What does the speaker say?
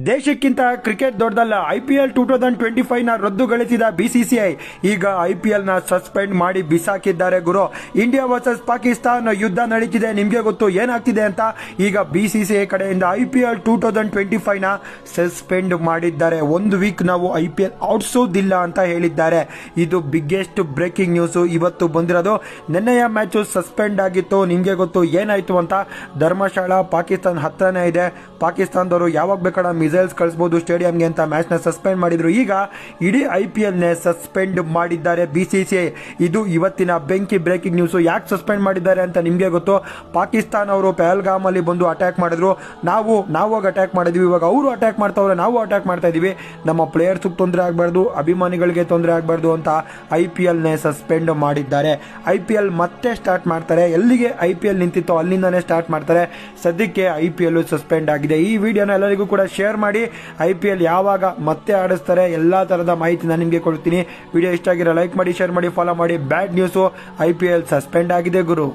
ದೇಶಕ್ಕಿಂತ cricket ದೊಡ್ಡದಲ್ಲ. IPL 2025 ನ ರದ್ದುಗೊಳಿಸಿದ BCCI ಈಗ IPL ನ ಸಸ್ಪೆಂಡ್ ಮಾಡಿ ಬಿಸಾಕಿದ್ದಾರೆ ಗುರು. ಇಂಡಿಯಾ ವರ್ಸಸ್ ಪಾಕಿಸ್ತಾನ ಯುದ್ಧ ನಡೀತಿದೆ, ನಿಮ್ಗೆ ಗೊತ್ತು ಏನಾಗ್ತಿದೆ ಅಂತ. ಈಗ BCCI ಕಡೆಯಿಂದ IPL 2025 ನ ಸಸ್ಪೆಂಡ್ ಮಾಡಿದ್ದಾರೆ. ಒಂದು ವೀಕ್ ನಾವು IPL ಆಡಿಸೋದಿಲ್ಲ ಅಂತ ಹೇಳಿದ್ದಾರೆ. ಇದು ಬಿಗ್ಗೆಸ್ಟ್ ಬ್ರೇಕಿಂಗ್ ನ್ಯೂಸ್ ಇವತ್ತು ಬಂದಿರೋದು. ನಿನ್ನೆಯ ಮ್ಯಾಚ್ ಸಸ್ಪೆಂಡ್ ಆಗಿತ್ತು, ನಿಮ್ಗೆ ಗೊತ್ತು ಏನಾಯ್ತು ಅಂತ. ಧರ್ಮಶಾಲಾ ಪಾಕಿಸ್ತಾನ ಹತ್ರನೇ ಇದೆ. ಪಾಕಿಸ್ತಾನದವರು ಯಾವಾಗ ಬೇಕಾದ ಮಿಸೈಲ್ಸ್ ಕಳಿಸಬಹುದು ಸ್ಟೇಡಿಯಂಗೆ ಅಂತ ಮ್ಯಾಚ್ ನ ಸಸ್ಪೆಂಡ್ ಮಾಡಿದ್ರು. ಈಗ ಇಡೀ IPL ನೇ ಸಸ್ಪೆಂಡ್ ಮಾಡಿದ್ದಾರೆ BCCI. ಇದು ಇವತ್ತಿನ ಬೆಂಕಿ ಬ್ರೇಕಿಂಗ್ ನ್ಯೂಸ್. ಯಾಕೆ ಸಸ್ಪೆಂಡ್ ಮಾಡಿದ್ದಾರೆ ಅಂತ ನಿಮ್ಗೆ ಗೊತ್ತು. ಪಾಕಿಸ್ತಾನ ಅವರು ಪಹಲ್ಗಾಮ್ ಅಲ್ಲಿ ಬಂದು ಅಟ್ಯಾಕ್ ಮಾಡಿದ್ರು. ನಾವು ಅಟ್ಯಾಕ್ ಮಾಡಿದ್ವಿ, ಇವಾಗ ಅವರು ಅಟ್ಯಾಕ್ ಮಾಡ್ತಾವ್ರೆ, ನಾವು ಅಟ್ಯಾಕ್ ಮಾಡ್ತಾ ಇದೀವಿ. ನಮ್ಮ ಪ್ಲೇಯರ್ಸ್ ತೊಂದರೆ ಆಗಬಾರ್ದು, ಅಭಿಮಾನಿಗಳಿಗೆ ತೊಂದರೆ ಆಗಬಾರ್ದು ಅಂತ IPL ನೇ ಸಸ್ಪೆಂಡ್ ಮಾಡಿದ್ದಾರೆ. IPL ಮತ್ತೆ ಸ್ಟಾರ್ಟ್ ಮಾಡ್ತಾರೆ. ಎಲ್ಲಿಗೆ IPL ನಿಂತಿತ್ತೋ ಅಲ್ಲಿಂದಾನೇ ಸ್ಟಾರ್ಟ್ ಮಾಡ್ತಾರೆ. ಸದ್ಯಕ್ಕೆ IPL ಸಸ್ಪೆಂಡ್ ಆಗಿದೆ. ಈ ವಿಡಿಯೋನ ಎಲ್ಲರಿಗೂ ಕೂಡ ಶೇರ್ ಮಾಡಿ. IPL ಯಾವಾಗ ಮತ್ತೆ ಆಡಿಸ್ತಾರೆ ಎಲ್ಲಾ ತರದ ಮಾಹಿತಿ ನಾನು ನಿಮಗೆ ಕೊಡ್ತೀನಿ. ವಿಡಿಯೋ ಇಷ್ಟ ಆಗಿರೋ ಲೈಕ್ ಮಾಡಿ, ಶೇರ್ ಮಾಡಿ, ಫಾಲೋ ಮಾಡಿ. ಬ್ಯಾಡ್ ನ್ಯೂಸ್, IPL ಸಸ್ಪೆಂಡ್ ಆಗಿದೆ ಗುರು.